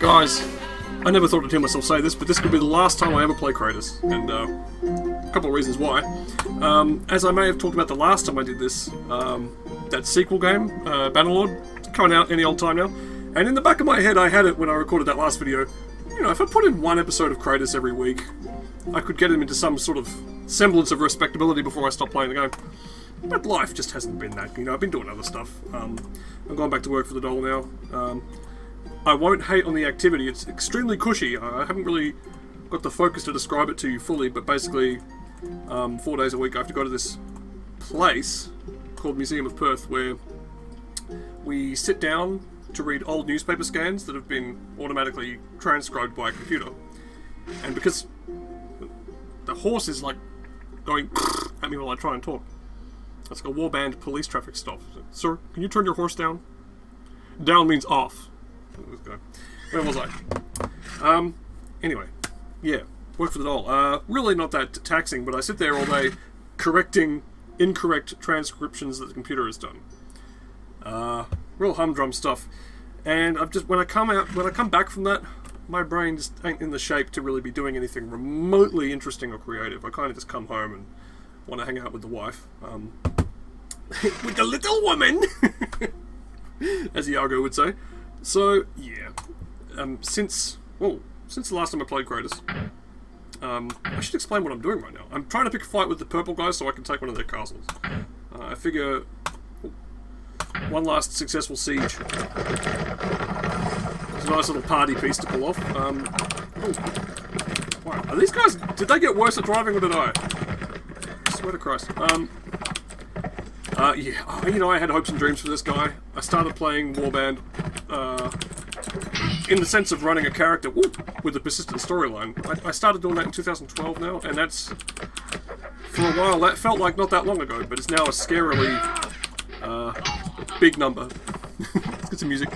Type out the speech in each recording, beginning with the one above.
Guys, I never thought I'd hear myself say this, but this could be the last time I ever play Kradus, and a couple of reasons why. As I may have talked about the last time I did this, that sequel game, Bannerlord, coming out any old time now, and in the back of my head I had it when I recorded that last video, you know, if I put in one episode of Kradus every week, I could get him into some sort of semblance of respectability before I stop playing the game. But life just hasn't been that, you know, I've been doing other stuff. I'm going back to work for the doll now. I won't hate on the activity, it's extremely cushy. I haven't really got the focus to describe it to you fully, but basically 4 days a week I have to go to this place called Museum of Perth where we sit down to read old newspaper scans that have been automatically transcribed by a computer. And because the horse is like going at me while I try and talk, it's like a Warband police traffic stop. Sir, can you turn your horse down? Down means off. Where was I? Anyway, yeah, work for the doll. Really not that taxing, but I sit there all day correcting incorrect transcriptions that the computer has done. Real humdrum stuff. And I've just when I come back from that, my brain just ain't in the shape to really be doing anything remotely interesting or creative. I kind of just come home and want to hang out with the wife, with the little woman, as Iago would say. So yeah, since the last time I played Kradus, I should explain what I'm doing right now. I'm trying to pick a fight with the purple guys so I can take one of their castles. I figure one last successful siege. It's a nice little party piece to pull off. Wow, are these guys? Did they get worse at driving or did I? I swear to Christ. Yeah, you know, I had hopes and dreams for this guy. I started playing Warband in the sense of running a character with a persistent storyline. I started doing that in 2012 now, and that's, for a while, that felt like not that long ago, but it's now a scarily big number. Let's get some music.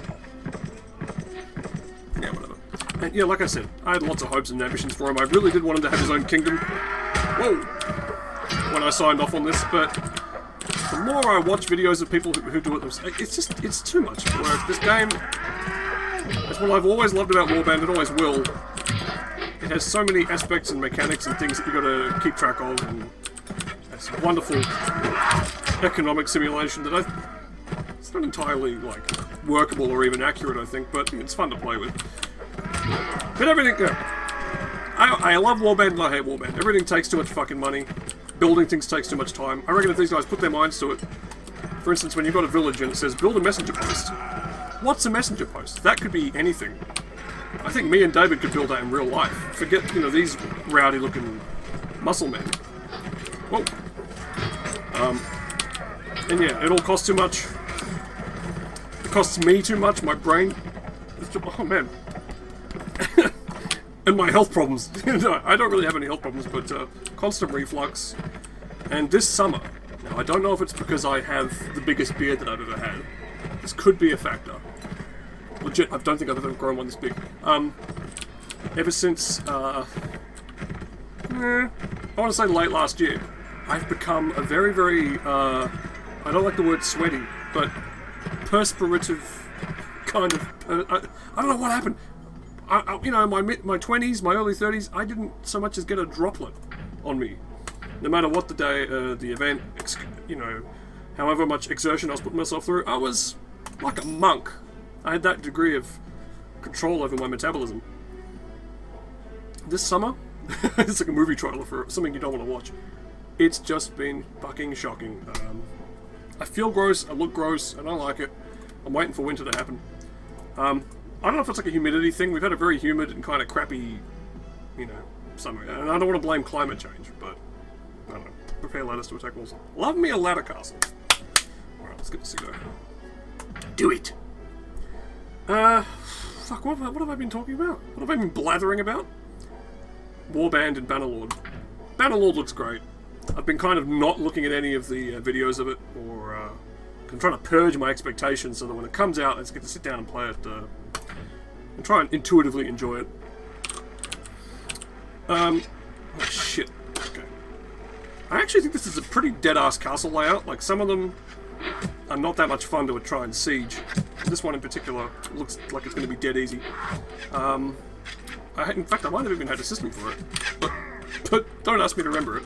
Yeah, whatever. And yeah, like I said, I had lots of hopes and ambitions for him. I really did want him to have his own kingdom. Whoa! When I signed off on this, but the more I watch videos of people who do it, it's too much work. This game, that's what I've always loved about Warband, it always will. It has so many aspects and mechanics and things that you've got to keep track of, and it's a wonderful economic simulation that it's not entirely, like, workable or even accurate, I think, but it's fun to play with. But everything, I love Warband and I hate Warband. Everything takes too much fucking money. Building things takes too much time. I reckon if these guys put their minds to it, for instance, when you've got a village and it says, build a messenger post. What's a messenger post? That could be anything. I think me and David could build that in real life. Forget, you know, these rowdy-looking muscle men. Whoa. And yeah, it all costs too much. It costs me too much, my brain. Oh, man. And my health problems. No, I don't really have any health problems, but constant reflux. And this summer, now I don't know if it's because I have the biggest beard that I've ever had. This could be a factor. Legit, I don't think I've ever grown one this big. Ever since, I want to say late last year, I've become a very, very, I don't like the word sweaty, but perspirative kind of, I don't know what happened. You know, my 20s, my early 30s, I didn't so much as get a droplet on me. No matter what the day, the event, you know, however much exertion I was putting myself through, I was like a monk. I had that degree of control over my metabolism. This summer, it's like a movie trailer for something you don't want to watch. It's just been fucking shocking. I feel gross, I look gross, I don't like it. I'm waiting for winter to happen. I don't know if it's like a humidity thing. We've had a very humid and kind of crappy, you know, summer. And I don't want to blame climate change, but I don't know. Prepare ladders to attack walls. Love me a ladder castle. Alright, let's get this to go. Do it! Fuck, what have I been talking about? What have I been blathering about? Warband and Bannerlord. Bannerlord looks great. I've been kind of not looking at any of the videos of it, or I'm trying to purge my expectations so that when it comes out, I just get to sit down and play it, and try and intuitively enjoy it. Oh shit. Okay. I actually think this is a pretty dead-ass castle layout. Like, some of them are not that much fun to try and siege. This one in particular looks like it's going to be dead easy. In fact, I might have even had a system for it. But don't ask me to remember it.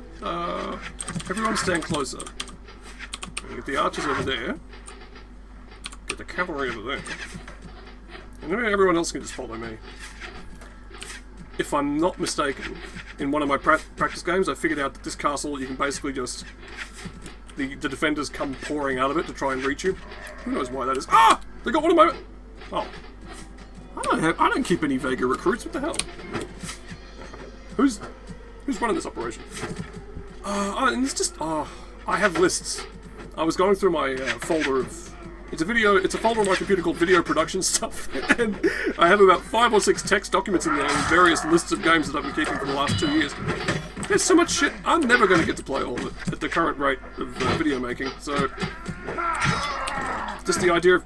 Everyone stand closer. Get the archers over there. Get the cavalry over there. And then everyone else can just follow me. If I'm not mistaken, in one of my practice games, I figured out that this castle, you can basically just... The defenders come pouring out of it to try and reach you. Who knows why that is? Ah! They got one of my... Oh. I don't keep any Vega recruits. What the hell? Who's running this operation? And it's just... I have lists. I was going through my folder of... It's a folder on my computer called video production stuff, and I have about 5 or 6 text documents in there and various lists of games that I've been keeping for the last 2 years. There's so much shit, I'm never going to get to play all of it at the current rate of video making, so... Just the idea of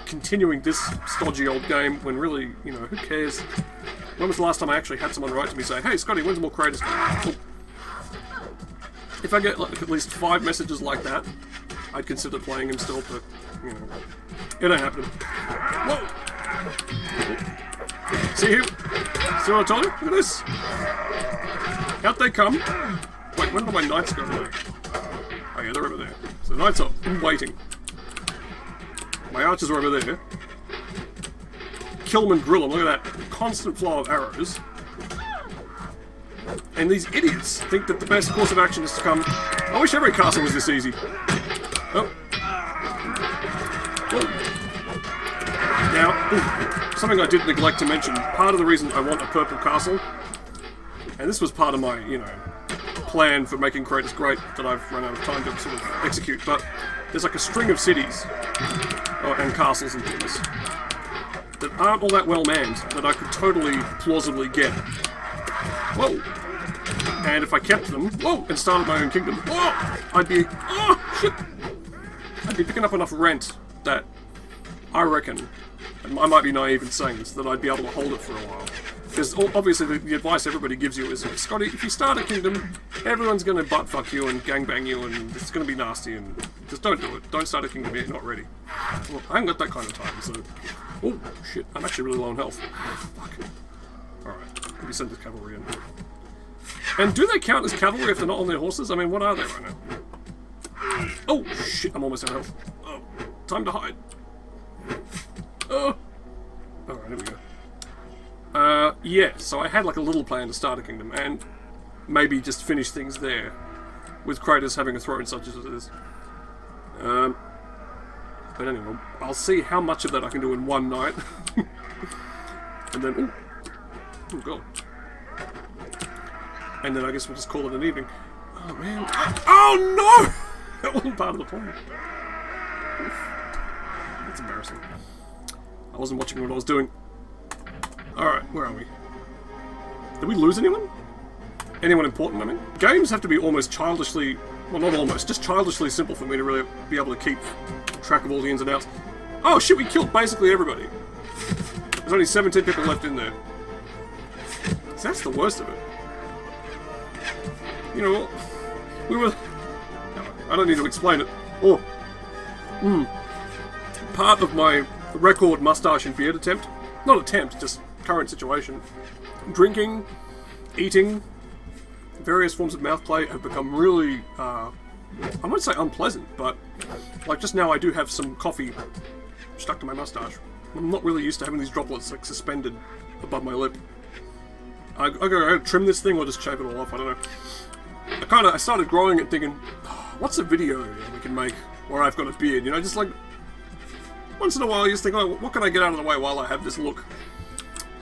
continuing this stodgy old game when really, you know, who cares? When was the last time I actually had someone write to me say, hey Scotty, when's more Kradus? Cool. If I get like, at least 5 messages like that, I'd consider playing him still, but, you know, it ain't happening. Whoa! See here? See what I told you? Look at this! Out they come! Wait, when did my knights go away? Oh yeah, they're over there. So the knights are waiting. My archers are over there. Kill them and grill them, look at that. Constant flow of arrows. And these idiots think that the best course of action is to come... I wish every castle was this easy. Oh. Whoa. Now, something I did neglect to mention, part of the reason I want a purple castle, and this was part of my, you know, plan for making Kradus great that I've run out of time to sort of execute, but there's like a string of cities and castles and things that aren't all that well manned that I could totally plausibly get. Whoa! And if I kept them, whoa, and started my own kingdom, whoa, I'd be, oh, shit! I'd be picking up enough rent that I reckon, and I might be naive in saying this, that I'd be able to hold it for a while. Because obviously the advice everybody gives you is, Scotty, if you start a kingdom, everyone's going to butt-fuck you and gangbang you and it's going to be nasty and just don't do it. Don't start a kingdom yet, you're not ready. Well, I haven't got that kind of time, so... Oh, shit, I'm actually really low on health. Fuck. Alright, let me send this cavalry in. And do they count as cavalry if they're not on their horses? I mean, what are they right now? Oh, shit, I'm almost out of health. Oh, time to hide. Oh. Alright, here we go. Yeah, so I had like a little plan to start a kingdom, and maybe just finish things there, with Kradus having a throne such as it is. But anyway, I'll see how much of that I can do in one night. And then, oh god. And then I guess we'll just call it an evening. Oh man. Oh no! That wasn't part of the plan. That's embarrassing. I wasn't watching what I was doing. Alright, where are we? Did we lose anyone? Anyone important, I mean? Games have to be almost childishly... Well, not almost, just childishly simple for me to really be able to keep track of all the ins and outs. Oh shit, we killed basically everybody. There's only 17 people left in there. So that's the worst of it. You know, we were... I don't need to explain it. Oh. Part of my record mustache and beard attempt, not attempt, just current situation, drinking, eating, various forms of mouth play have become really, I won't say unpleasant, but like just now I do have some coffee stuck to my mustache. I'm not really used to having these droplets like suspended above my lip. I gotta trim this thing or just shave it all off, I don't know. I started growing it thinking, what's a video we can make where I've got a beard, you know, just like, once in a while you just think, oh, what can I get out of the way while I have this look?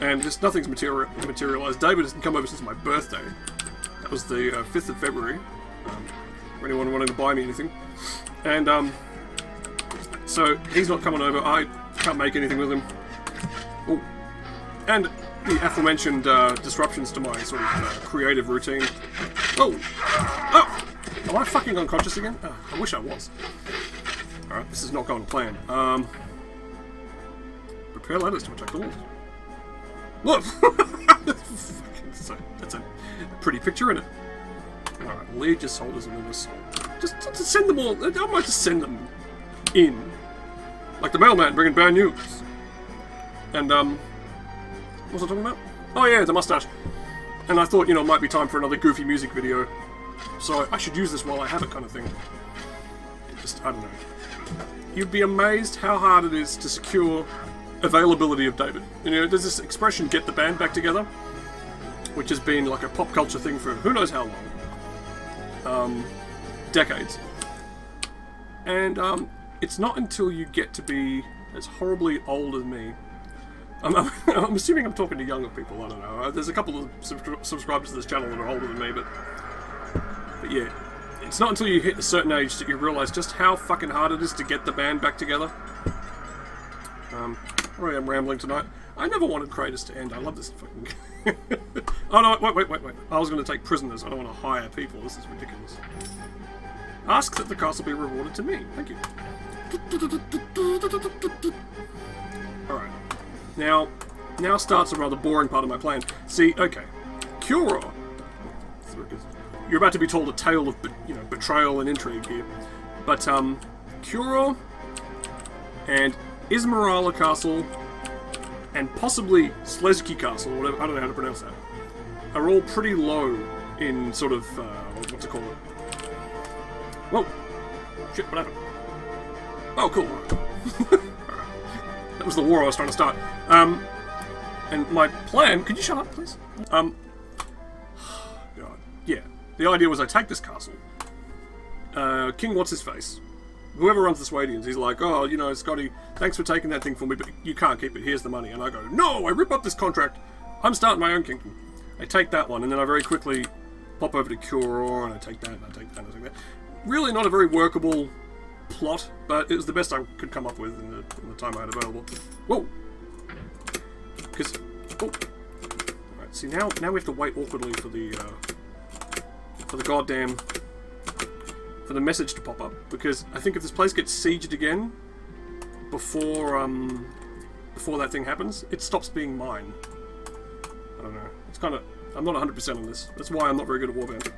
And just nothing's materialised. David hasn't come over since my birthday. That was the 5th of February, for anyone wanting to buy me anything. And, so he's not coming over, I can't make anything with him. Ooh. And the aforementioned disruptions to my sort of creative routine. Oh! Oh! Am I fucking unconscious again? Oh, I wish I was. Alright, this is not going to plan. Prepare letters to which I called. Look! That's a pretty picture, isn't it? Alright, lead your soldiers into this. Just send them all. I might just send them in. Like the mailman bringing bad news. And, what was I talking about? Oh yeah, the mustache. And I thought, you know, it might be time for another goofy music video. So I should use this while I have it kind of thing. Just, I don't know. You'd be amazed how hard it is to secure availability of David. You know, there's this expression, get the band back together, which has been like a pop culture thing for who knows how long. Decades. And, it's not until you get to be as horribly old as me. I'm assuming I'm talking to younger people, I don't know. There's a couple of subscribers to this channel that are older than me, but yeah. It's not until you hit a certain age that you realise just how fucking hard it is to get the band back together. Sorry I'm rambling tonight. I never wanted Kradus to end. I love this fucking... Oh no, wait. I was going to take prisoners. I don't want to hire people. This is ridiculous. Ask that the castle be rewarded to me. Thank you. Alright. Now starts a rather boring part of my plan. See, okay. Kuro. You're about to be told a tale of, you know, betrayal and intrigue here. But, Kuro and Ismirala Castle and possibly Slezki Castle, or whatever, I don't know how to pronounce that, are all pretty low in sort of, what's it called? Whoa! Shit, what happened? Oh, cool. That was the war I was trying to start. And my plan... Could you shut up, please? God. Yeah. The idea was I take this castle. King What's-His-Face. Whoever runs the Swadians, he's like, oh, you know, Scotty, thanks for taking that thing for me, but you can't keep it. Here's the money. And I go, no, I rip up this contract. I'm starting my own kingdom. I take that one, and then I very quickly pop over to Kuro, and I take that, and I take that, and I take that. Really not a very workable plot, but it was the best I could come up with in the time I had available. Whoa! Because... Oh! Alright, see, now we have to wait awkwardly for the goddamn... for the message to pop up, because I think if this place gets sieged again, before that thing happens, it stops being mine. I don't know. It's kind of... I'm not 100% on this. That's why I'm not very good at Warband.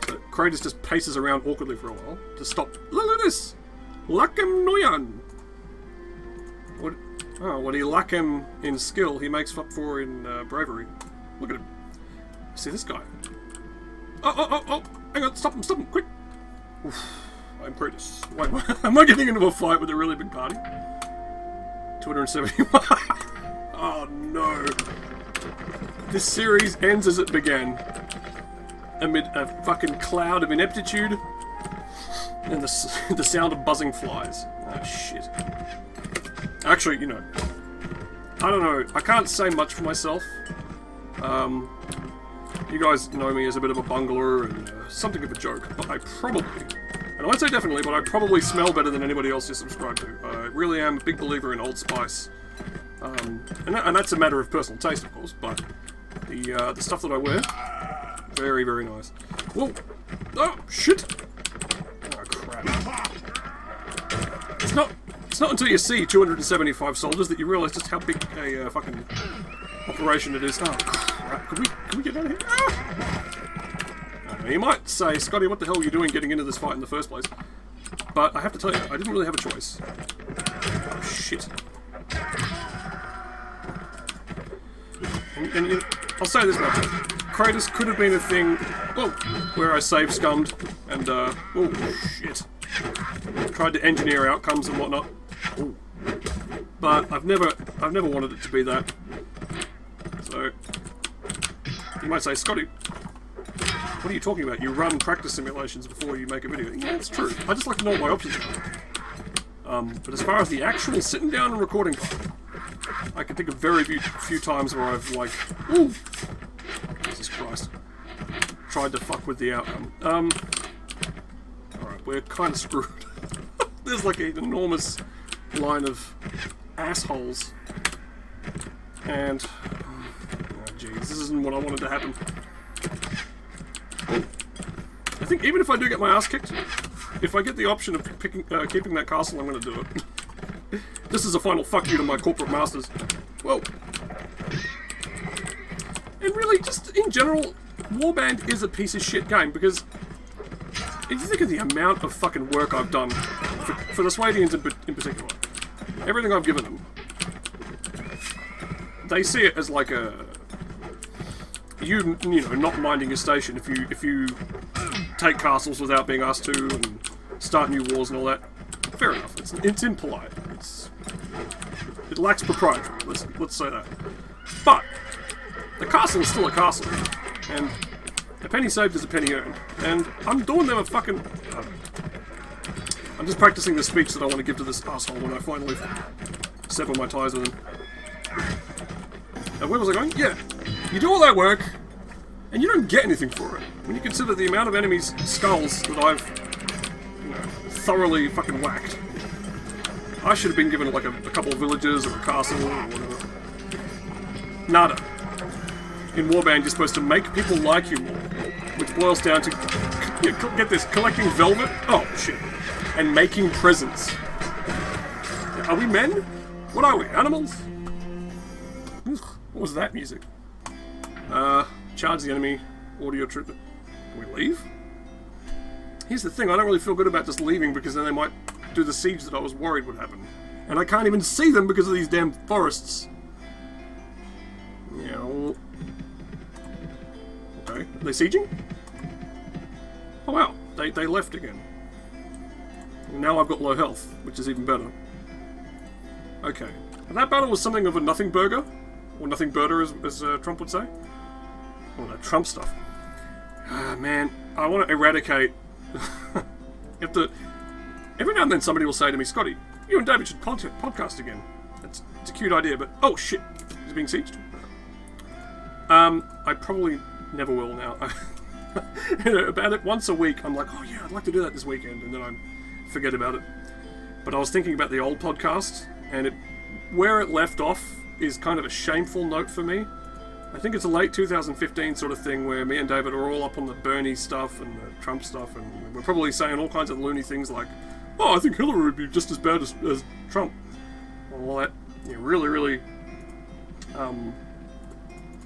So Kradus just paces around awkwardly for a while to stop. Look at this! Lakem Noyan! What he lack him in skill, he makes up for in bravery. Look at him. See this guy? Oh! Hang on, stop him, quick! Oof, I'm Kradus. Wait, am I getting into a fight with a really big party? 271. Oh no! This series ends as it began. Amid a fucking cloud of ineptitude and the sound of buzzing flies. Oh shit. Actually, you know, I don't know. I can't say much for myself. You guys know me as a bit of a bungler and something of a joke, but I probably, and I won't say definitely, but I probably smell better than anybody else you subscribe to. I really am a big believer in Old Spice. And that's a matter of personal taste, of course, but the stuff that I wear, very, very nice. Whoa! Oh, shit! Oh, crap. It's not until you see 275 soldiers that you realise just how big a fucking operation it is. Oh, crap. Can we get out of here? Ah! You might say, Scotty, what the hell are you doing getting into this fight in the first place? But I have to tell you, I didn't really have a choice. Oh, shit. And I'll say this much. Kradus could have been a thing, where I save scummed and, oh, shit. Tried to engineer outcomes and whatnot. Ooh. But I've never wanted it to be that. So, you might say, Scotty, what are you talking about? You run practice simulations before you make a video. Yeah, it's true. I just like to know what my options are. But as far as the actual sitting down and recording part, I can think of very few times where I've, like, ooh, Jesus Christ, tried to fuck with the outcome. Alright, we're kind of screwed. There's like an enormous line of assholes. And, oh jeez, this isn't what I wanted to happen. I think even if I do get my ass kicked, if I get the option of keeping that castle, I'm going to do it. This is a final fuck you to my corporate masters. Whoa. And really, just in general, Warband is a piece of shit game, because if you think of the amount of fucking work I've done for the Swadians in particular, everything I've given them, they see it as like a you know, not minding your station if you take castles without being asked to and start new wars and all that. Fair enough. It's impolite. It lacks proprietary. Let's say that. But the castle is still a castle, and a penny saved is a penny earned. And I'm doing them a fucking. I'm just practicing the speech that I want to give to this asshole when I finally sever my ties with him. And where was I going? Yeah. You do all that work, and you don't get anything for it. When you consider the amount of enemies' skulls that I've, you know, thoroughly fucking whacked. I should have been given like a couple of villages or a castle or whatever. Nada. In Warband, you're supposed to make people like you more, which boils down to, get this, collecting velvet? Oh, shit. And making presents. Are we men? What are we, animals? What was that music? Charge the enemy, audio trip. Can we leave? Here's the thing, I don't really feel good about just leaving because then they might do the siege that I was worried would happen. And I can't even see them because of these damn forests. Yeah. Okay, are they sieging? Oh wow, they left again. And now I've got low health, which is even better. Okay. And that battle was something of a nothing burger. Or nothing birder, as Trump would say. All that Trump stuff. Ah, man, I want to eradicate. Every now and then somebody will say to me, Scotty, you and David should podcast again. It's a cute idea, but oh shit, is it being sieged? I probably never will now. You know, about it once a week, I'm like, oh yeah, I'd like to do that this weekend, and then I forget about it. But I was thinking about the old podcast, and where it left off is kind of a shameful note for me. I think it's a late 2015 sort of thing where me and David are all up on the Bernie stuff and the Trump stuff, and we're probably saying all kinds of loony things like, oh, I think Hillary would be just as bad as Trump. All that, yeah, really, ooh,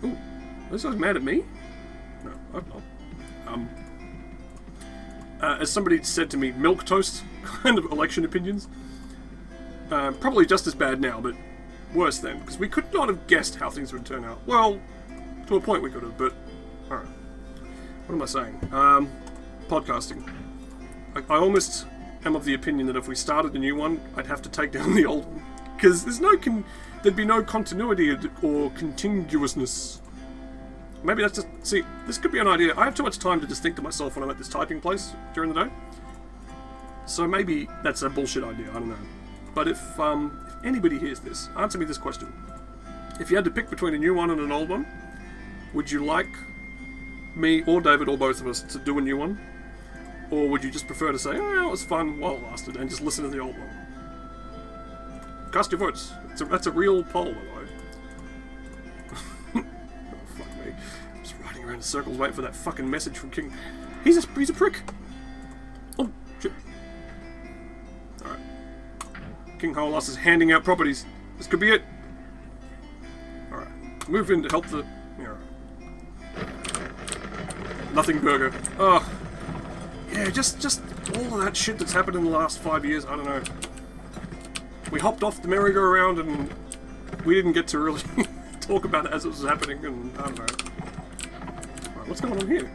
are those guys mad at me? No, I hope not. As somebody said to me, milquetoast kind of election opinions. Probably just as bad now, but worse then, because we could not have guessed how things would turn out. Well, to a point we could have, but alright. What am I saying? Podcasting. I almost am of the opinion that if we started a new one, I'd have to take down the old one. Because there'd be no continuity or continuousness. Maybe that's just... See, this could be an idea. I have too much time to just think to myself when I'm at this typing place during the day. So maybe that's a bullshit idea, I don't know. But if anybody hears this, answer me this question. If you had to pick between a new one and an old one, would you like me or David or both of us to do a new one? Or would you just prefer to say, oh, it was fun while it lasted, and just listen to the old one? Cast your votes. That's a real poll, by the way. Oh, fuck me. I'm just riding around in circles waiting for that fucking message from King. He's a prick. Oh, shit. Alright. King Holas is handing out properties. This could be it. Alright. Move in to help the... Yeah, alright. Nothing burger. Oh. Yeah, just all of that shit that's happened in the last 5 years, I don't know. We hopped off the merry-go-round and we didn't get to really talk about it as it was happening, and I don't know. Alright, what's going on here?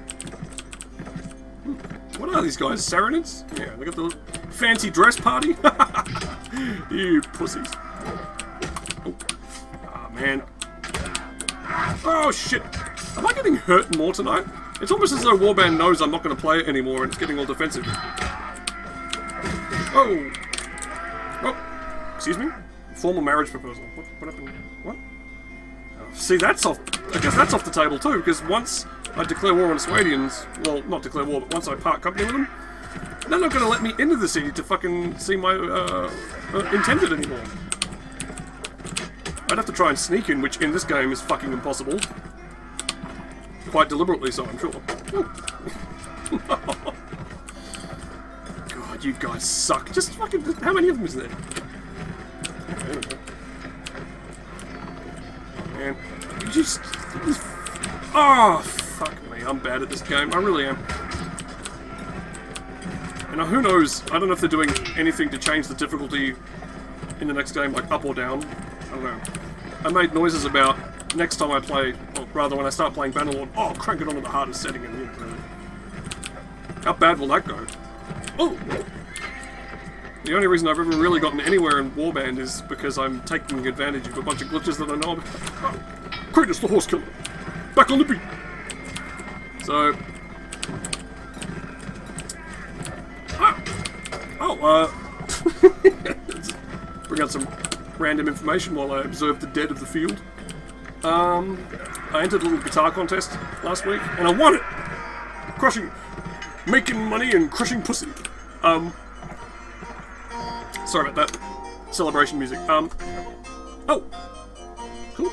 What are these guys? Saranids? Yeah, they got the fancy dress party? You pussies. Oh. Ah, man. Oh, shit. Am I getting hurt more tonight? It's almost as though Warband knows I'm not going to play it anymore and it's getting all defensive. Oh! Oh! Excuse me? Formal marriage proposal. What happened? What? Oh, see, that's off... I guess that's off the table too, because once I declare war on Swadians... Well, not declare war, but once I part company with them, they're not going to let me into the city to fucking see my intended anymore. I'd have to try and sneak in, which in this game is fucking impossible. Quite deliberately so, I'm sure. God, you guys suck. Just fucking... How many of them is there? Okay. Man, you just... Oh, fuck me. I'm bad at this game. I really am. And who knows, I don't know if they're doing anything to change the difficulty in the next game, like up or down. I don't know. I made noises about next time I play, or rather when I start playing Bannerlord, oh, crank it on to the hardest setting and how bad will that go? Oh! The only reason I've ever really gotten anywhere in Warband is because I'm taking advantage of a bunch of glitches that I know of. Oh, Kradus the Horse Killer! Back on the beat! So... Let's bring out some random information while I observe the dead of the field. I entered a little guitar contest last week, and I won it! Crushing... Making money and crushing pussy. Sorry about that. Celebration music. Oh! Cool.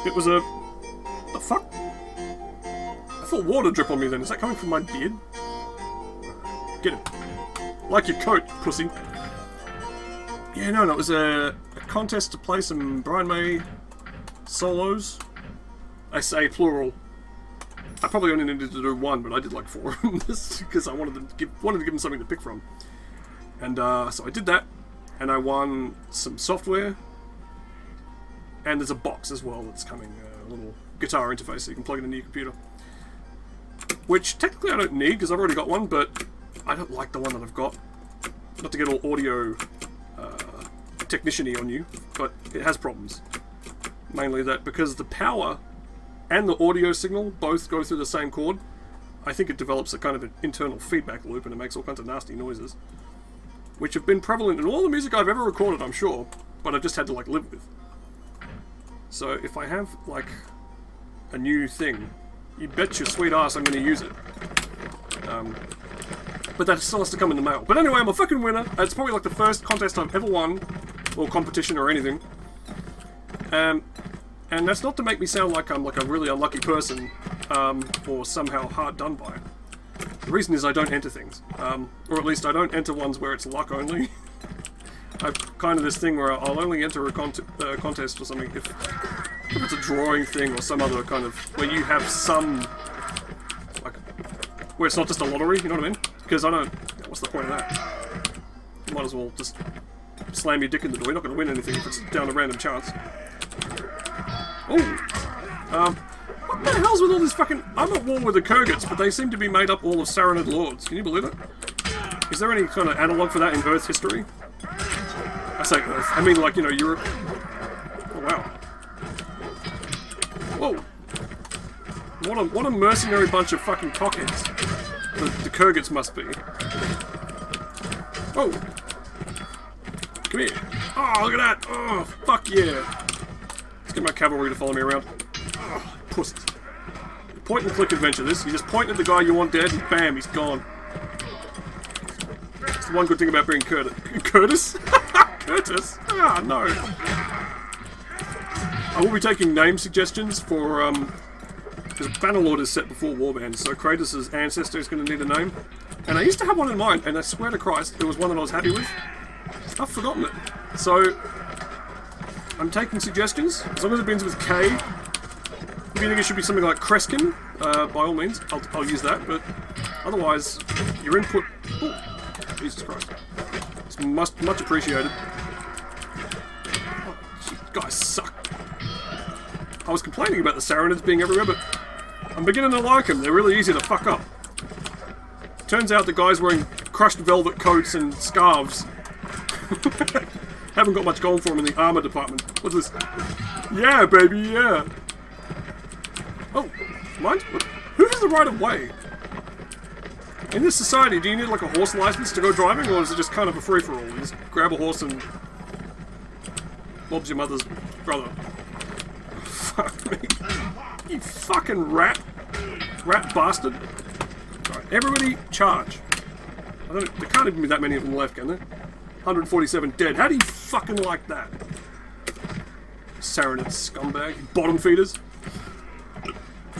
It was a... What the fuck? I thought water drip on me then. Is that coming from my beard? Get it. Like your coat, pussy. Yeah, no, it was a contest to play some Brian May solos. I say plural. I probably only needed to do one, but I did like 4 because I wanted to give them something to pick from. And so I did that, and I won some software, and there's a box as well that's coming, a little guitar interface so you can plug it into your computer. Which technically I don't need because I've already got one, but I don't like the one that I've got. Not to get all audio technician-y on you, but it has problems. Mainly that because the power and the audio signal both go through the same cord, I think it develops a kind of an internal feedback loop and it makes all kinds of nasty noises. Which have been prevalent in all the music I've ever recorded, I'm sure, but I've just had to like live with. So if I have like a new thing, you bet your sweet ass I'm going to use it. But that still has to come in the mail. But anyway, I'm a fucking winner. It's probably like the first contest I've ever won, or competition or anything. And that's not to make me sound like I'm like a really unlucky person, or somehow hard done by. The reason is I don't enter things. Or at least I don't enter ones where it's luck only. I've kind of this thing where I'll only enter a contest or something if it's a drawing thing or some other kind of... where you have some... like, where it's not just a lottery, you know what I mean? Because I don't... what's the point of that? You might as well just slam your dick in the door. You're not going to win anything if it's down a random chance. Oh! What the hell's with all this fucking... I'm at war with the Kradus, but they seem to be made up all of Saranid lords. Can you believe it? Is there any kind of analogue for that in Earth history? I say Earth. I mean, like, you know, Europe. Oh, wow. Whoa. What a mercenary bunch of fucking cockheads. The Kradus must be. Oh. Come here. Oh, look at that. Oh, fuck yeah. Let's get my cavalry to follow me around. Oh, pussies. Point and click adventure, this. You just point at the guy you want dead and bam, he's gone. That's the one good thing about being Kradus. Kradus? Kradus? Ah, no. I will be taking name suggestions for, because Bannerlord is set before Warband, so Kradus' ancestor is going to need a name. And I used to have one in mind, and I swear to Christ, it was one that I was happy with. I've forgotten it. So, I'm taking suggestions, as long as it begins with K. If you think it should be something like Kreskin, by all means, I'll use that, but otherwise, your input... Oh, Jesus Christ. It's much appreciated. Oh, you guys suck. I was complaining about the Saranids being everywhere, but I'm beginning to like them. They're really easy to fuck up. Turns out the guys wearing crushed velvet coats and scarves haven't got much going for them in the armor department. What's this? Yeah, baby, yeah. Oh, mind? Who has the right of way? In this society, do you need like a horse license to go driving, or is it just kind of a free-for-all? You just grab a horse and mobs your mother's brother. Fuck me. You fucking rat. Rat bastard. Alright, everybody charge. There can't even be that many of them left, can there? 147 dead. How do you fucking like that? Saranid scumbag. Bottom feeders.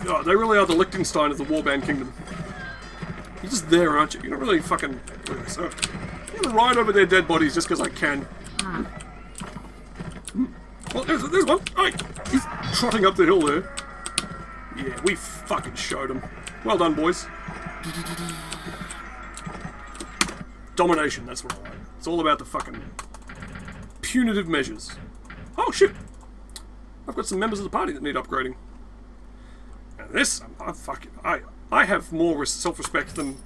Oh, they really are the Liechtenstein of the Warband Kingdom. You're just there, aren't you? You're not really fucking... So, I'm gonna ride over their dead bodies just because I can. Well, there's one. Hey, he's trotting up the hill there. Yeah, we fucking showed him. Well done, boys. Domination, that's what I like. It's all about the fucking punitive measures. Oh shit! I've got some members of the party that need upgrading. And this, I have more self-respect than...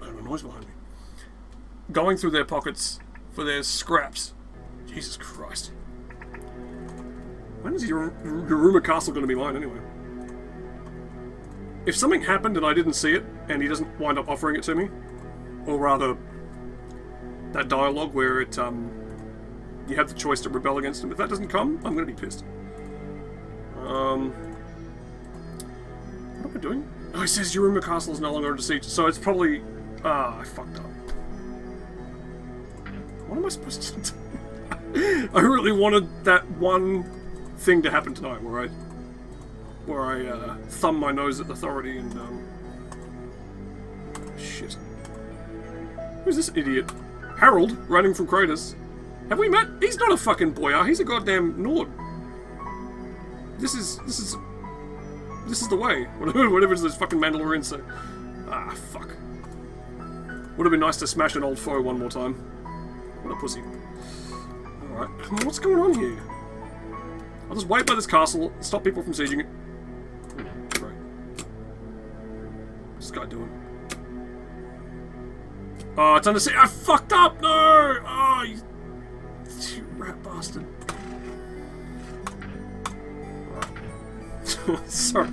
I have a noise behind me. Going through their pockets for their scraps. Jesus Christ. When is Yoruma Castle going to be mine anyway? If something happened and I didn't see it, and he doesn't wind up offering it to me, or rather, that dialogue where it, you have the choice to rebel against him, if that doesn't come, I'm going to be pissed. What am I doing? Oh, it says Yoruma Castle is no longer under siege, so it's probably... I fucked up. What am I supposed to do? I really wanted that one thing to happen tonight, where I thumb my nose at authority and, shit. Who's this idiot? Harold, running from Kradus. Have we met? He's not a fucking boyar, he's a goddamn Nord. This is the way. Whatever it is those fucking Mandalorians say. Ah, fuck. Would have been nice to smash an old foe one more time. What a pussy. Alright, what's going on here? I'll just wait by this castle, stop people from sieging it. Great. What's this guy doing? Oh, it's under siege. I fucked up! No! Oh, you rat bastard. Right. Sorry.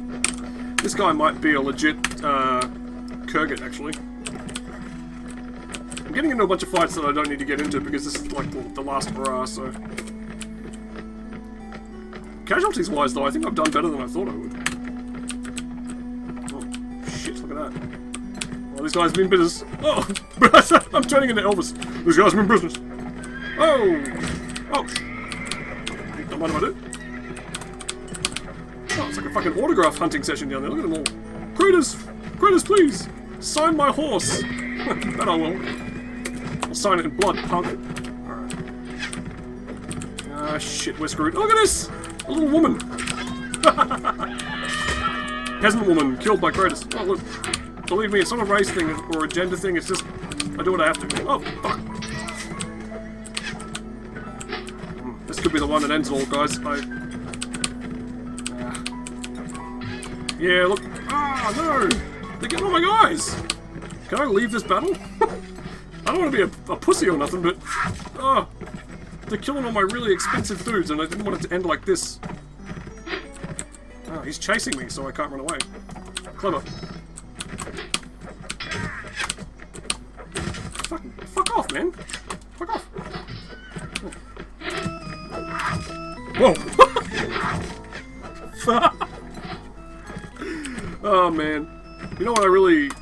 This guy might be a legit Kurgan, actually. I'm getting into a bunch of fights that I don't need to get into because this is like the last hurrah, so... Casualties-wise, though, I think I've done better than I thought I would. Oh, shit, look at that. Oh, this guy's been business. Oh! I'm turning into Elvis. This guy's been business. Oh! Oh! Don't mind if I do. Oh, it's like a fucking autograph hunting session down there. Look at them all. Kradus! Kradus, please! Sign my horse! That I will. I'll sign it in blood, punk. Alright. Ah, shit, we're screwed. Look at this! A little woman! Peasant woman killed by Kradus. Oh, look. Believe me, it's not a race thing or a gender thing, it's just... I do what I have to. Oh, fuck! This could be the one that ends it all, guys. Yeah, look. Ah, no! They're getting all my guys! Can I leave this battle? I don't want to be a pussy or nothing, but... Oh, they're killing all my really expensive dudes, and I didn't want it to end like this. Oh, he's chasing me, so I can't run away. Clever. Fuck off, man. Fuck off. Whoa! Oh, man. You know what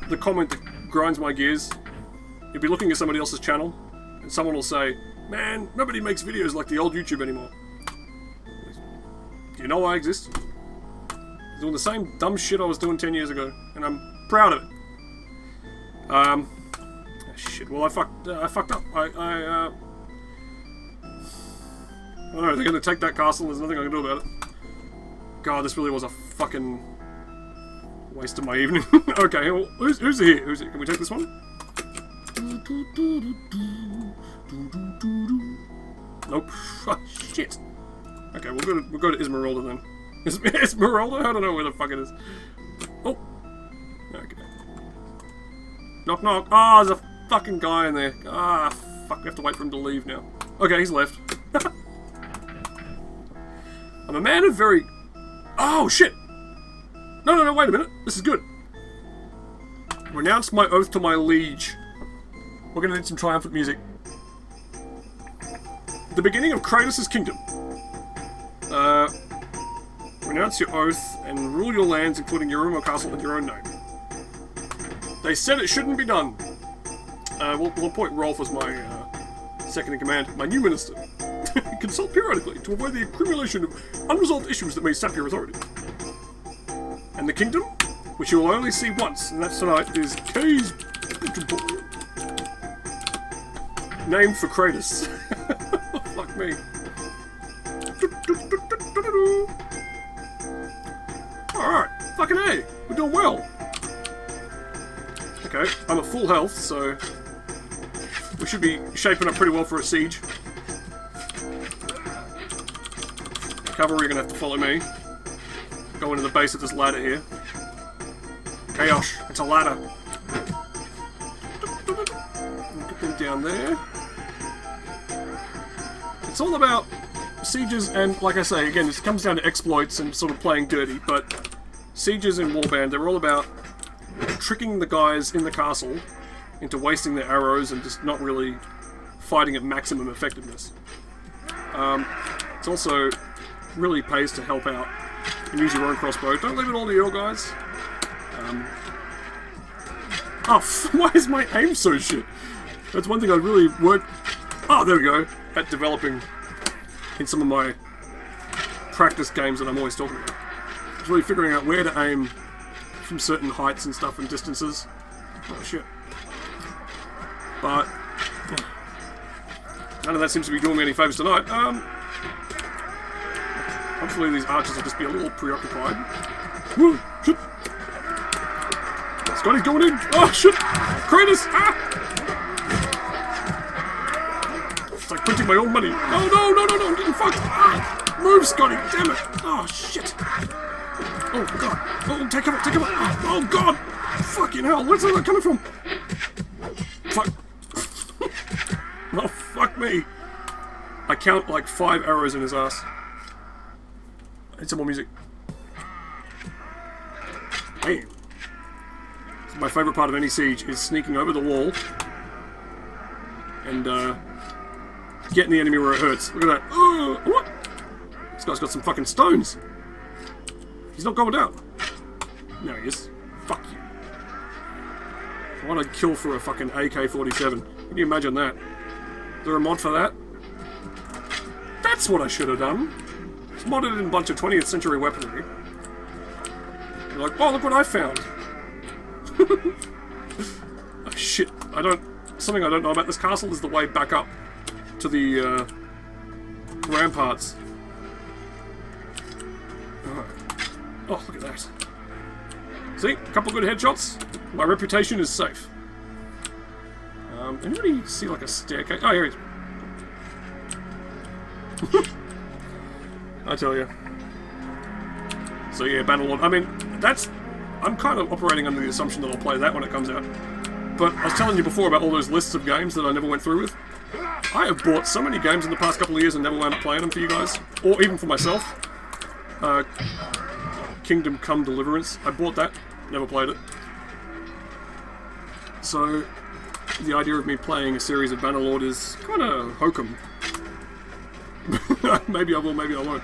the comment that grinds my gears? You'll be looking at somebody else's channel, and someone will say, man, nobody makes videos like the old YouTube anymore. Do you know why I exist? I'm doing the same dumb shit I was doing 10 years ago, and I'm proud of it. Shit, well I fucked up. I don't know, they're gonna take that castle, there's nothing I can do about it. God, this really was a fucking waste of my evening. Okay, well, who's here? Can we take this one? Nope. Oh, shit. Okay, we'll go to Ismirala then. Ismirala? I don't know where the fuck it is. Oh. Okay. Knock knock. Ah, there's a fucking guy in there. Ah, fuck. We have to wait for him to leave now. Okay, he's left. I'm a man of very... Oh, shit. No, wait a minute. This is good. Renounce my oath to my liege. We're gonna need some triumphant music. The beginning of Kradus' kingdom. Renounce your oath and rule your lands, including Yoruma Castle, in your own name. They said it shouldn't be done. We'll appoint Rolf as my second in command, my new minister. Consult periodically to avoid the accumulation of unresolved issues that may sap your authority. And the kingdom, which you will only see once, and that's tonight, is Kay's named for Kradus. Fuck me. Alright, fucking A, we're doing well. Okay, I'm at full health, so We should be shaping up pretty well for a siege. Cavalry are going to have to follow me. Go into the base of this ladder here. Chaos, it's a ladder. Get them down there. It's all about sieges, and like I say, again, this comes down to exploits and sort of playing dirty, but sieges in Warband, they're all about tricking the guys in the castle into wasting their arrows and just not really fighting at maximum effectiveness. It's also really pays to help out and use your own crossbow. Don't leave it all to your guys. Why is my aim so shit? That's one thing I really worked... Oh, there we go. At developing in some of my practice games that I'm always talking about. It's really figuring out where to aim from certain heights and stuff and distances. Oh shit. But none of that seems to be doing me any favours tonight. Hopefully these archers will just be a little preoccupied. Whoa, shit. Scotty's going in. Oh shit. Kradus. Ah! It's like printing my own money. No, no, no, no, no, I'm getting fucked. Ah! Move, Scotty, damn it. Oh shit. Oh god. Oh, take cover, take cover. Oh god. Fucking hell, where's that coming from? Fuck. Oh, fuck me. I count like 5 arrows in his ass. I need some more music. Damn. My favourite part of any siege is sneaking over the wall and getting the enemy where it hurts. Look at that. What? This guy's got some fucking stones. He's not going down. No, he is. Fuck you. Why'd I kill for a fucking AK-47? Can you imagine that? Is there a mod for that? That's what I should have done. It's modded in a bunch of 20th century weaponry. You're like, oh, look what I found. Oh, shit. Something I don't know about this castle is the way back up to the ramparts. Oh, look at that. See? A couple good headshots. My reputation is safe. Anybody see like a staircase? Oh, here he is. I tell you. So yeah, Bannerlord. I mean, I'm kind of operating under the assumption that I'll play that when it comes out. But I was telling you before about all those lists of games that I never went through with. I have bought so many games in the past couple of years and never wound up playing them for you guys. Or even for myself. Kingdom Come Deliverance. I bought that. Never played it. So, the idea of me playing a series of Bannerlord is kind of hokum. Maybe I will, maybe I won't.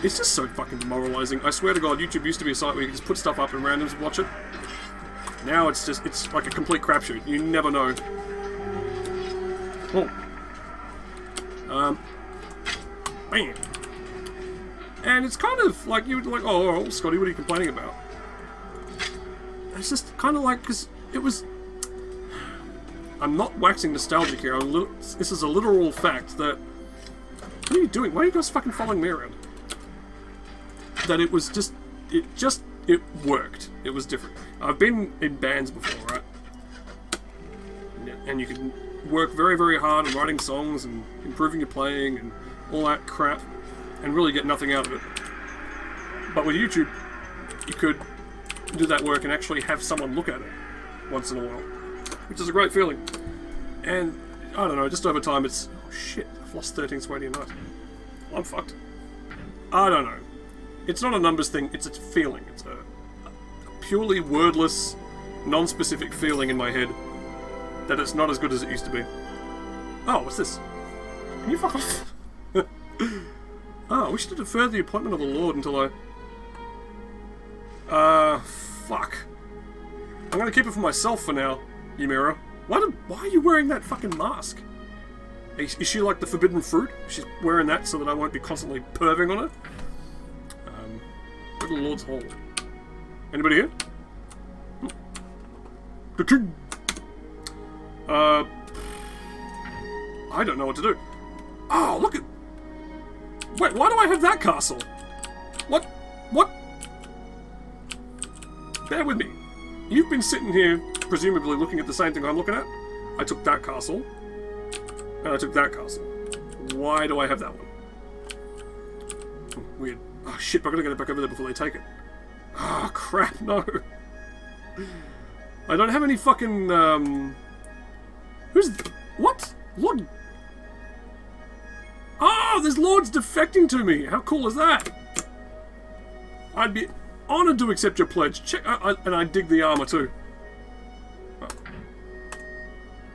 It's just so fucking demoralizing. I swear to God, YouTube used to be a site where you could just put stuff up and randoms would watch it. Now it's like a complete crapshoot. You never know. Oh. Bam. And it's kind of like, you're like, oh, Scotty, what are you complaining about? It's just kind of like, because it was... I'm not waxing nostalgic here. This is a literal fact that... What are you doing? Why are you guys fucking following me around? That it was just... It worked. It was different. I've been in bands before, right? And you can work very, very hard on writing songs and improving your playing and all that crap and really get nothing out of it. But with YouTube, you could do that work and actually have someone look at it once in a while, which is a great feeling. And, I don't know, just over time it's... Oh shit, I've lost 13 sweaty a night. I'm fucked. I don't know. It's not a numbers thing, it's a feeling. It's a purely wordless, non-specific feeling in my head that it's not as good as it used to be. Oh, what's this? Can you fuck off? Oh, we should defer the appointment of the Lord until fuck. I'm gonna keep it for myself for now, Ymira. Why are you wearing that fucking mask? Is she like the forbidden fruit? She's wearing that so that I won't be constantly perving on her? Go to the Lord's Hall. Anybody here? The king! I don't know what to do. Oh, look at... Wait, why do I have that castle? What? What? Bear with me. You've been sitting here, presumably looking at the same thing I'm looking at. I took that castle. And I took that castle. Why do I have that one? Weird. Oh shit, I gotta get it back over there before they take it. Ah, crap, no. I don't have any fucking, Who's... What? Lord... Oh, there's lords defecting to me! How cool is that? I'd be honoured to accept your pledge. Check... and I dig the armour too. Oh.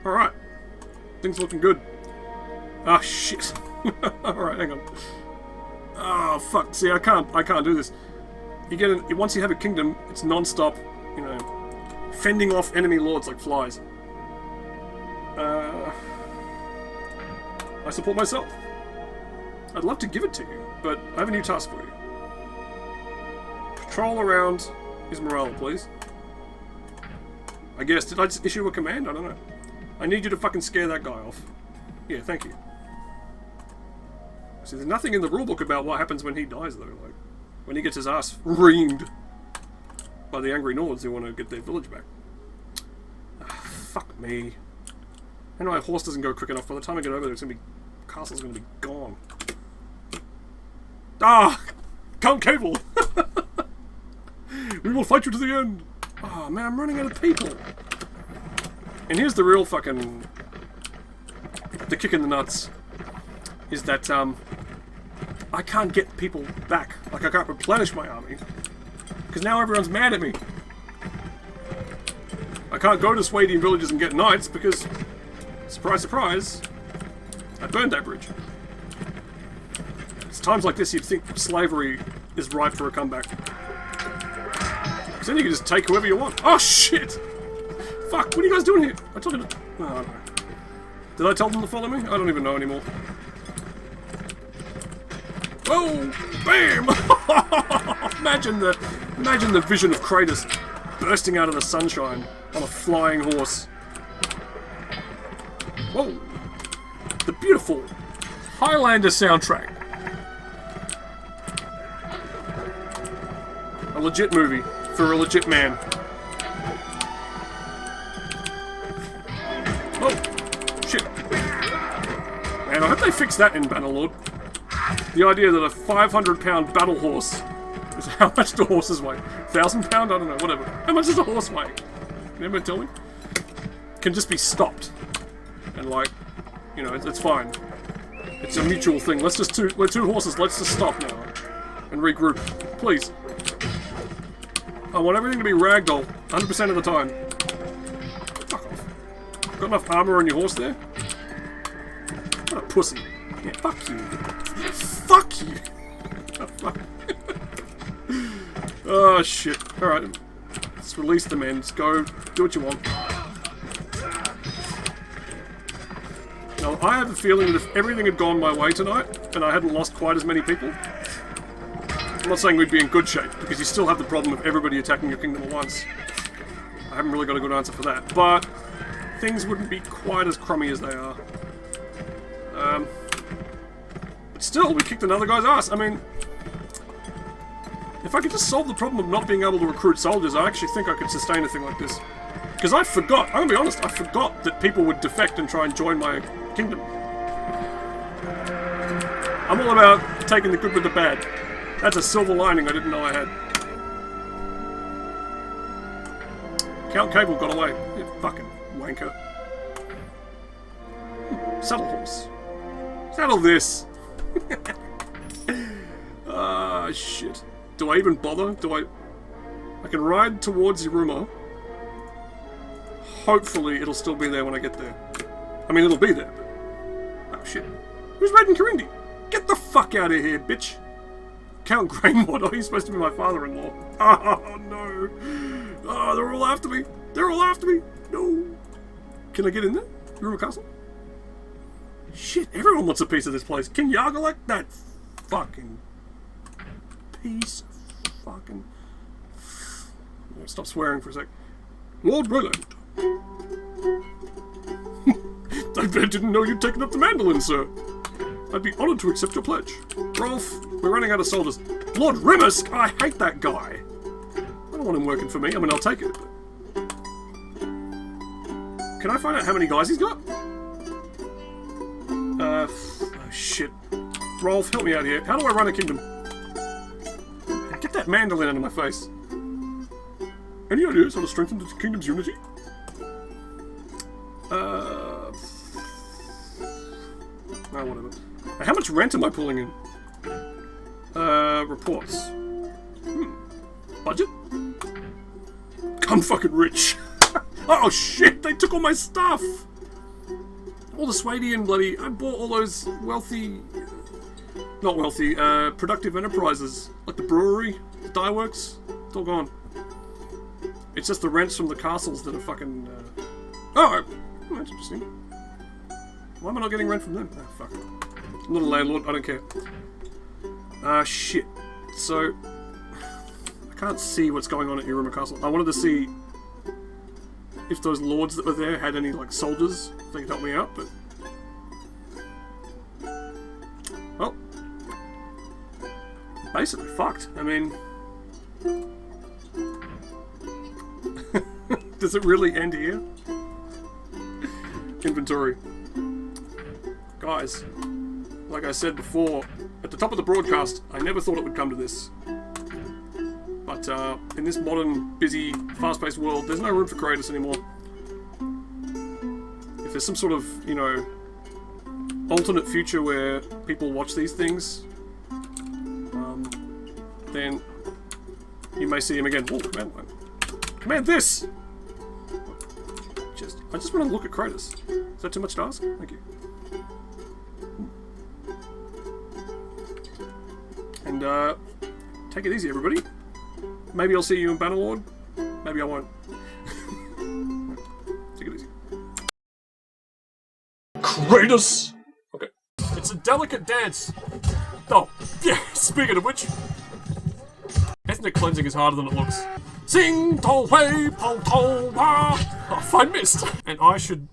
Alright. Things looking good. Ah, shit. Alright, hang on. Oh, fuck. See, I can't do this. You get an... Once you have a kingdom, it's non-stop, you know, fending off enemy lords like flies. I support myself. I'd love to give it to you, but I have a new task for you. Patrol around Ismirala, please. I guess, did I just issue a command? I don't know. I need you to fucking scare that guy off. Yeah, thank you. See, there's nothing in the rulebook about what happens when he dies, though. Like, when he gets his ass reamed by the angry Nords who want to get their village back. Ah, fuck me. I know my horse doesn't go quick enough. By the time I get over there, it's gonna be... Castle's gonna be gone. Ah! Count Cable! We will fight you to the end! Oh man, I'm running out of people! And here's the real fucking... The kick in the nuts. Is that, I can't get people back. Like, I can't replenish my army. Because now everyone's mad at me. I can't go to Swadian villages and get knights because... Surprise, surprise. I burned that bridge. It's times like this you'd think slavery is ripe for a comeback. Because then you can just take whoever you want. Oh shit! Fuck, what are you guys doing here? I told you to... Oh, I don't know. Did I tell them to follow me? I don't even know anymore. Oh! Bam! Imagine the vision of Kradus bursting out of the sunshine on a flying horse. Whoa! The beautiful Highlander soundtrack. A legit movie for a legit man. Oh! Shit. Man, I hope they fix that in Bannerlord. The idea that a 500-pound battle horse is how much do horses weigh? 1,000 pound? I don't know, whatever. How much does a horse weigh? Can anyone tell me? Can just be stopped. And like, you know, it's fine. It's a mutual thing. Let's just we're two horses, let's just stop now. And regroup. Please. I want everything to be ragdoll, 100% of the time. Fuck off. Got enough armor on your horse there? What a pussy. Yeah, fuck you. Fuck you! Oh, fuck. Oh, shit. Alright. Let's release the men. Just go. Do what you want. Now, I have a feeling that if everything had gone my way tonight, and I hadn't lost quite as many people, I'm not saying we'd be in good shape, because you still have the problem of everybody attacking your kingdom at once. I haven't really got a good answer for that, but things wouldn't be quite as crummy as they are. But still, we kicked another guy's ass. I mean, if I could just solve the problem of not being able to recruit soldiers, I actually think I could sustain a thing like this. Because I forgot, I'm gonna be honest, I forgot that people would defect and try and join my kingdom. I'm all about taking the good with the bad. That's a silver lining I didn't know I had. Count Cable got away. You fucking wanker. Saddle horse. Saddle this. Ah, shit. Do I even bother? I can ride towards Iruma. Hopefully it'll still be there when I get there. I mean, it'll be there, but... Oh, shit. Who's riding Karindi? Get the fuck out of here, bitch! Count Grainwood. Oh, he's supposed to be my father-in-law. Oh, no. Oh, they're all after me. They're all after me. No. Can I get in there? Iruma Castle? Shit, everyone wants a piece of this place. King Yargalak? That fucking piece of fucking... Stop swearing for a sec. Lord Roland. I didn't know you'd taken up the mandolin, sir. I'd be honoured to accept your pledge. Rolf, we're running out of soldiers. Lord Rimmersk? I hate that guy. I don't want him working for me. I mean, I'll take it, but... Can I find out how many guys he's got? Oh shit. Rolf, help me out here. How do I run a kingdom? Get that mandolin out of my face. Any ideas how to strengthen the kingdom's unity? No, whatever. How much rent am I pulling in? Reports. Budget? I'm fucking rich. Oh shit, they took all my stuff! All the Swadian bloody... I bought all those wealthy... Not wealthy, productive enterprises. Like the brewery, the dye works. It's all gone. It's just the rents from the castles that are fucking... Oh, that's interesting. Why am I not getting rent from them? Oh, fuck. I'm not a landlord, I don't care. Shit. So... I can't see what's going on at Uruma Castle. I wanted to see if those lords that were there had any, like, soldiers that could help me out, but... Well... Basically fucked. I mean... Does it really end here? Inventory. Guys, like I said before, at the top of the broadcast, I never thought it would come to this. But in this modern, busy, fast-paced world, there's no room for Kradus anymore. If there's some sort of, you know, alternate future where people watch these things, then you may see him again. Oh, command line. Command this! I just want to look at Kradus. Is that too much to ask? Thank you. And, take it easy, everybody. Maybe I'll see you in Bannerlord. Maybe I won't. Take it easy. Kradus! Okay. It's a delicate dance. Oh, yeah, speaking of which. Ethnic cleansing is harder than it looks. Sing, tol, way, pol, tol, wah. Oh, I missed. And I should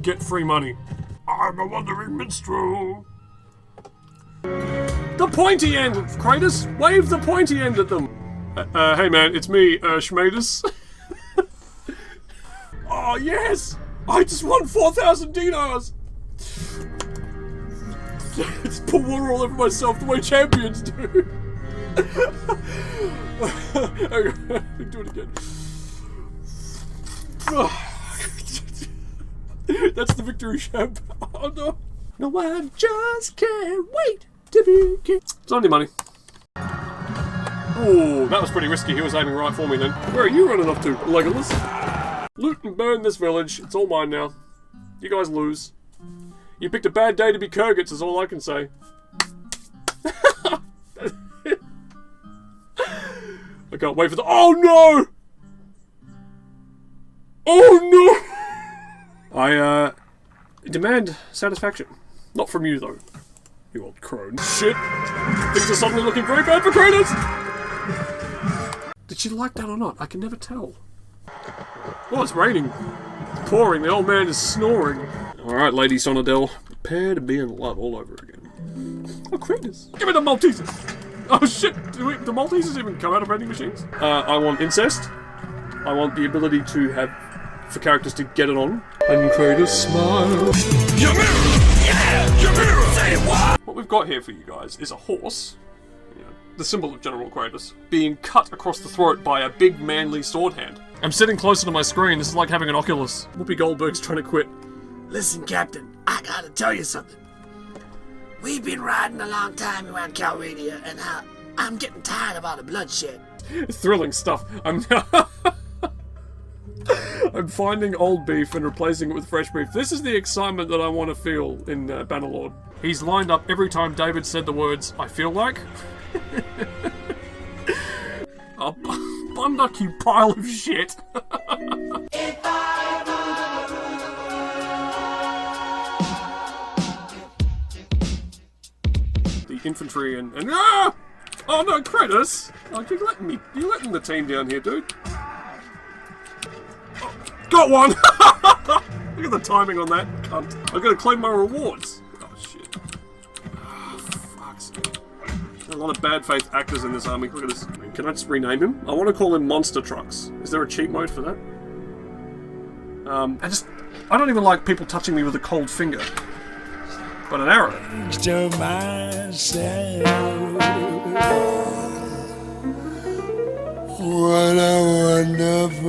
get free money. I'm a wandering minstrel. The pointy end, Kradus! Wave the pointy end at them! Hey man, it's me, Schmadus. Oh yes! I just won 4,000 dinars! Just pour water all over myself the way champions do. Do it again. That's the victory champ. Oh no. No, I just can't wait to be king. It's only money. Oh, that was pretty risky. He was aiming right for me then. Where are you running off to, Legolas? Loot and burn this village. It's all mine now. You guys lose. You picked a bad day to be Kurgats is all I can say. I can't wait for the— oh no! Oh no! I demand satisfaction. Not from you though. You old crone. Shit! Things are suddenly looking very bad for Kradus! Did she like that or not? I can never tell. Oh, it's raining. It's pouring. The old man is snoring. Alright, Lady Sonadel. Prepare to be in love all over again. Oh, Kradus. Give me the Maltesers! Oh shit! Do the Maltesers even come out of vending machines? I want incest. I want the ability to have... for characters to get it on. And Kradus smile. Ymir! Yeah! Ymir! Say what? What we've got here for you guys is a horse. You know, the symbol of General Kradus. Being cut across the throat by a big manly sword hand. I'm sitting closer to my screen. This is like having an Oculus. Whoopi Goldberg's trying to quit. Listen, Captain, I gotta tell you something. We've been riding a long time around Calradia, and I'm getting tired of all the bloodshed. Thrilling stuff. I'm finding old beef and replacing it with fresh beef. This is the excitement that I want to feel in Bannerlord. He's lined up every time David said the words, I feel like. Oh, Bunduck, you pile of shit. The infantry and ah! Oh no, Kradus! Oh, you're letting the team down here, dude. Oh, got one! Look at the timing on that, cunt. I've got to claim my rewards. Oh shit. Oh, fuck's sake. A lot of bad faith actors in this army. Look at this. Can I just rename him? I want to call him Monster Trucks. Is there a cheat mode for that? I don't even like people touching me with a cold finger. But an arrow. To myself, what a wonderful